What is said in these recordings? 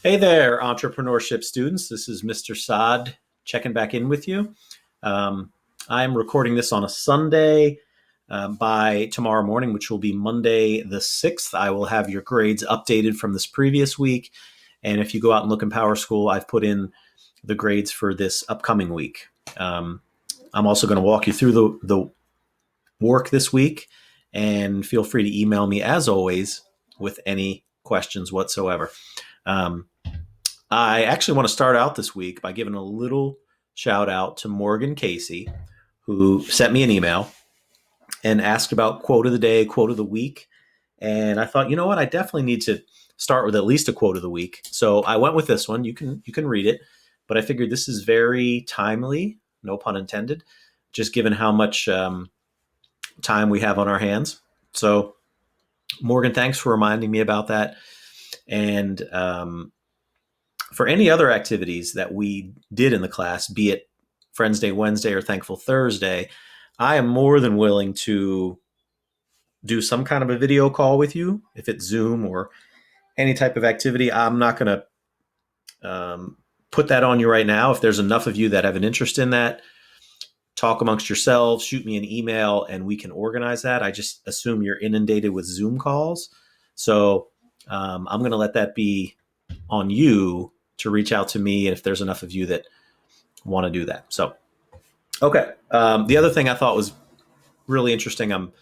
Hey there, entrepreneurship students. This is Mr. Saad checking back in with you. Um, I'm recording this on a Sunday. By tomorrow morning, which will be Monday the 6th, I will have your grades updated from this previous week. And if you go out and look in Power School, I've put in the grades for this upcoming week. Um, I'm also going to walk you through the work this week, and feel free to email me as always with any questions whatsoever. Um, I actually want to start out this week by giving a little shout out to Morgan Casey, who sent me an email and asked about quote of the day, quote of the week. And I thought, you know what, I definitely need to start with at least a quote of the week. So I went with this one. You can read it, but I figured this is very timely, no pun intended, just given how much time we have on our hands. So Morgan, thanks for reminding me about that. And for any other activities that we did in the class, be it Friends Day Wednesday or Thankful Thursday, I am more than willing to do some kind of a video call with you. If it's Zoom or any type of activity, I'm not going to put that on you right now. If there's enough of you that have an interest in that, talk amongst yourselves, shoot me an email, and we can organize that. I just assume you're inundated with Zoom calls. So I'm going to let that be on you to reach out to me, and if there's enough of you that want to do that. So, okay. The other thing I thought was really interesting, I'm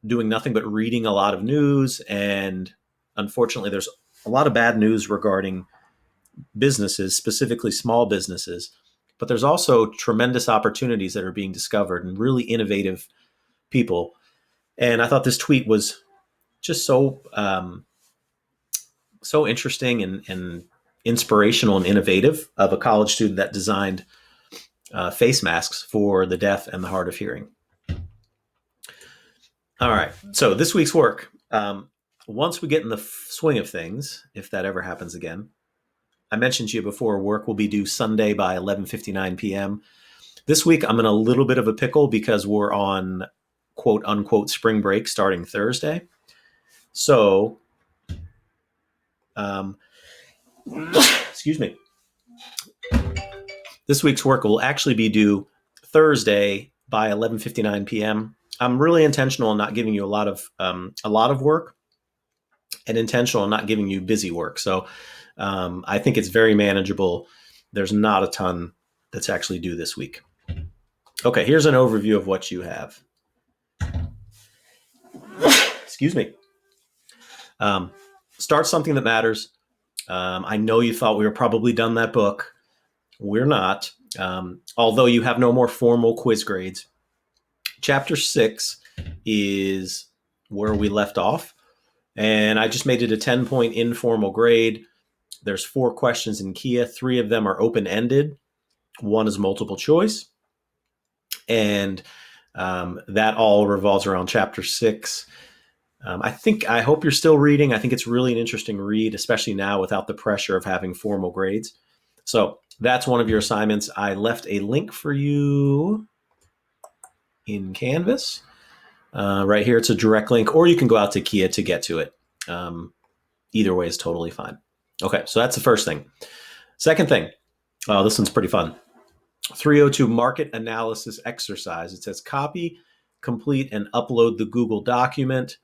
doing nothing but reading a lot of news, and unfortunately, there's a lot of bad news regarding businesses, specifically small businesses, but there's also tremendous opportunities that are being discovered and really innovative people. And I thought this tweet was just so interesting and inspirational and innovative, of a college student that designed face masks for the deaf and the hard of hearing. All right. So this week's work. Once we get in the swing of things, if that ever happens again, I mentioned to you before, work will be due Sunday by 11:59 p.m. This week, I'm in a little bit of a pickle because we're on quote unquote spring break starting Thursday. So, excuse me. This week's work will actually be due Thursday by 11:59 p.m. I'm really intentional in not giving you a lot of work, and intentional in not giving you busy work. So I think it's very manageable. There's not a ton that's actually due this week. Okay, here's an overview of what you have. Excuse me. Start something that matters. I know you thought we were probably done that book. We're not. Although you have no more formal quiz grades. Chapter 6 is where we left off. And I just made it a 10-point informal grade. There's 4 questions in Kia. 3 of them are open-ended. 1 is multiple choice. And that all revolves around chapter 6. I hope you're still reading. I think it's really an interesting read, especially now without the pressure of having formal grades. So that's one of your assignments. I left a link for you in Canvas. Right here, it's a direct link, or you can go out to Kia to get to it. Either way is totally fine. Okay, so that's the first thing. Second thing, this one's pretty fun. 302 market analysis exercise. It says copy, complete, and upload the Google document.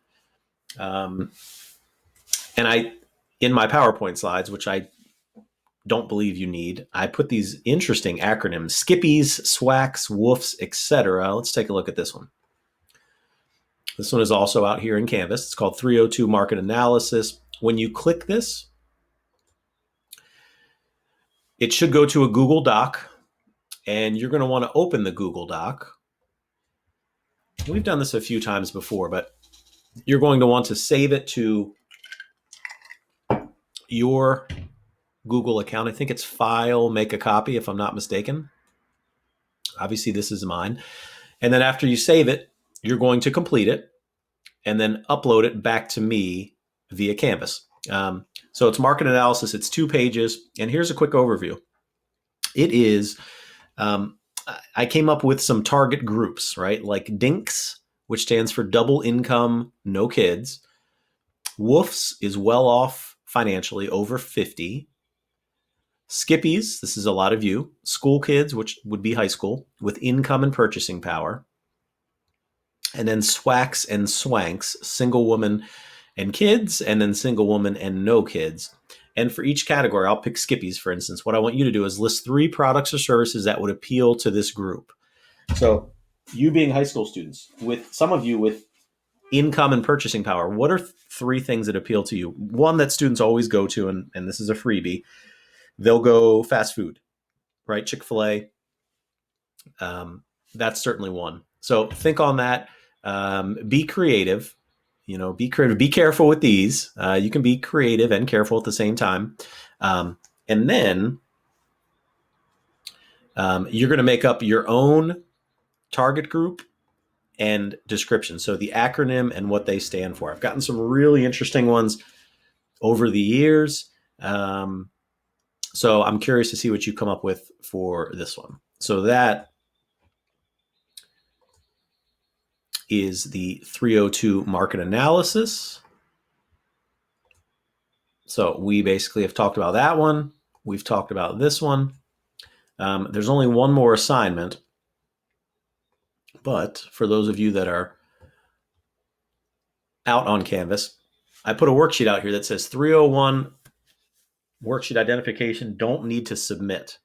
And in my PowerPoint slides, which I don't believe you need, I put these interesting acronyms: Skippies, SWACs, WOOFs, etc. Let's take a look at this one. This one is also out here in Canvas. It's called 302 Market Analysis. When you click this, it should go to a Google Doc, and you're going to want to open the Google Doc. We've done this a few times before, but you're going to want to save it to your Google account. I think it's File, Make a Copy, if I'm not mistaken. Obviously, this is mine. And then after you save it, you're going to complete it and then upload it back to me via Canvas. So it's market analysis. It's 2 pages. And here's a quick overview. It is, I came up with some target groups, right? Like DINKS, which stands for double income, no kids. WOOFs is well off financially, over 50. Skippies, this is a lot of you. School kids, which would be high school, with income and purchasing power. And then SWACs and SWANKs, single woman and kids, and then single woman and no kids. And for each category, I'll pick Skippies, for instance. What I want you to do is list 3 products or services that would appeal to this group. So, you being high school students, with some of you with income and purchasing power, what are 3 things that appeal to you? One that students always go to, and this is a freebie, they'll go fast food, right? Chick-fil-A. That's certainly one. So think on that. Be creative. Be creative. Be careful with these. You can be creative and careful at the same time. And then you're going to make up your own target group and description. So the acronym and what they stand for. I've gotten some really interesting ones over the years. So I'm curious to see what you come up with for this one. So that is the 302 market analysis. So we basically have talked about that one. We've talked about this one. There's only one more assignment, but for those of you that are out on Canvas, I put a worksheet out here that says 301 worksheet identification, don't need to submit.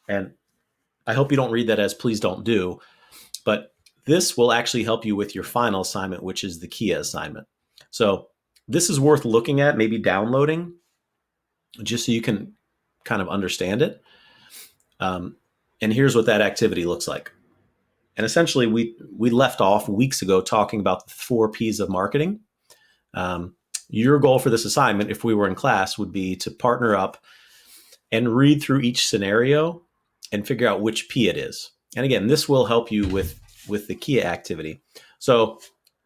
And I hope you don't read that as please don't do, but this will actually help you with your final assignment, which is the KIA assignment. So this is worth looking at, maybe downloading, just so you can kind of understand it. And here's what that activity looks like. And essentially, we left off weeks ago talking about the 4 Ps of marketing. Your goal for this assignment, if we were in class, would be to partner up and read through each scenario and figure out which P it is. And again, this will help you with the KIA activity. So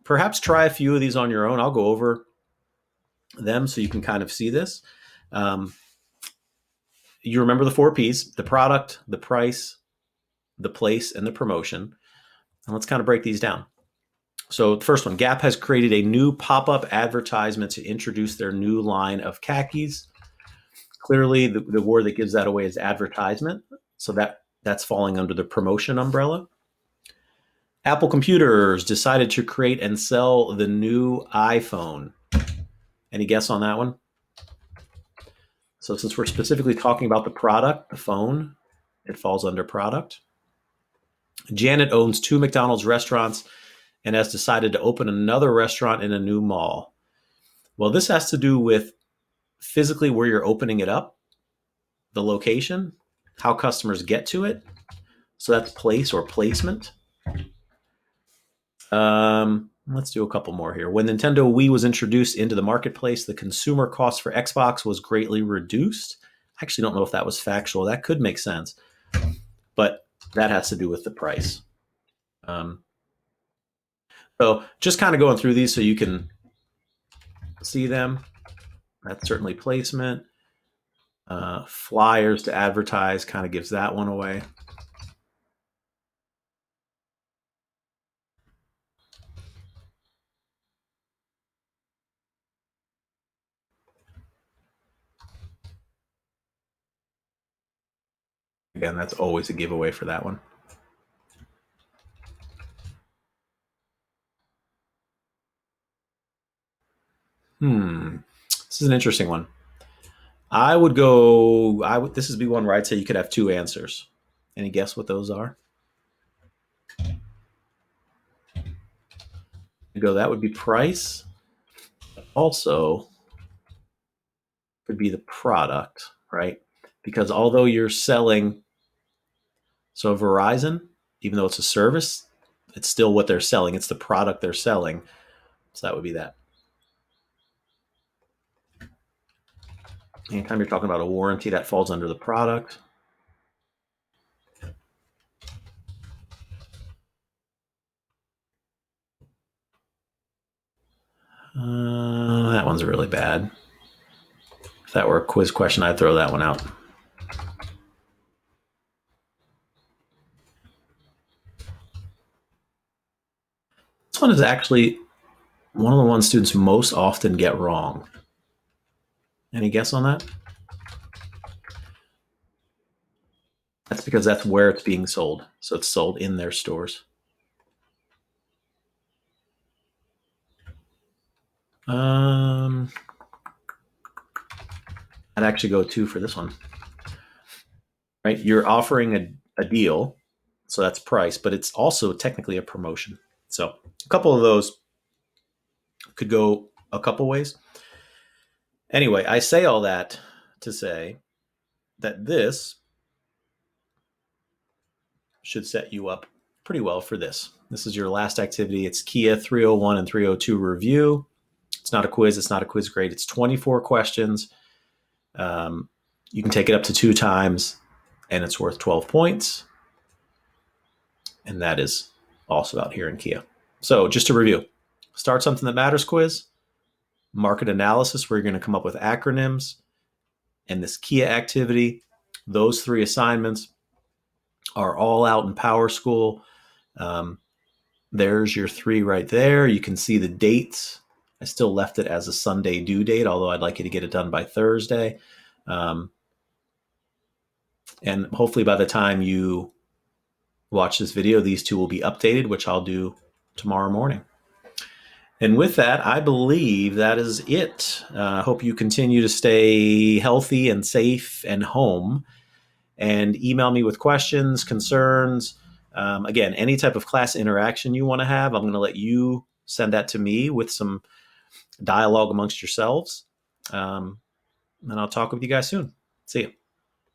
perhaps try a few of these on your own. I'll go over them so you can kind of see this. You remember the 4 Ps: the product, the price, the place, and the promotion. And let's kind of break these down. So the first one, Gap has created a new pop-up advertisement to introduce their new line of khakis. Clearly, the word that gives that away is advertisement. So that's falling under the promotion umbrella. Apple Computers decided to create and sell the new iPhone. Any guess on that one? So since we're specifically talking about the product, the phone, it falls under product. Janet owns 2 McDonald's restaurants and has decided to open another restaurant in a new mall. Well, this has to do with physically where you're opening it up, the location, how customers get to it. So that's place or placement. Let's do a couple more here. When Nintendo Wii was introduced into the marketplace, the consumer cost for Xbox was greatly reduced. I actually don't know if that was factual. That could make sense. But that has to do with the price. So just kind of going through these so you can see them. That's certainly placement. Flyers to advertise kind of gives that one away. Again, that's always a giveaway for that one. This is an interesting one. This would be one where I'd say you could have 2 answers. Any guess what those are? That would be price. Also, could be the product, right? Because although you're selling, so Verizon, even though it's a service, it's still what they're selling. It's the product they're selling. So that would be that. Anytime you're talking about a warranty, that falls under the product. That one's really bad. If that were a quiz question, I'd throw that one out. This one is actually one of the ones students most often get wrong. Any guess on that? because that's where it's being sold. So it's sold in their stores. I'd actually go 2 for this one. Right? You're offering a deal, so that's price, but it's also technically a promotion. So a couple of those could go a couple ways. Anyway, I say all that to say that this should set you up pretty well for this. This is your last activity. It's Kia 301 and 302 review. It's not a quiz. It's not a quiz grade. It's 24 questions. You can take it up to 2 times, and it's worth 12 points. And that is also out here in Kia. So just to review, start something that matters quiz, market analysis, where you're going to come up with acronyms, and this Kia activity. Those 3 assignments are all out in Power School. There's your 3 right there. You can see the dates. I still left it as a Sunday due date, although I'd like you to get it done by Thursday. And hopefully by the time you watch this video, these 2 will be updated, which I'll do tomorrow morning. And with that, I believe that is it. I hope you continue to stay healthy and safe and home. And email me with questions, concerns. Again, any type of class interaction you want to have, I'm going to let you send that to me with some dialogue amongst yourselves. And I'll talk with you guys soon. See you.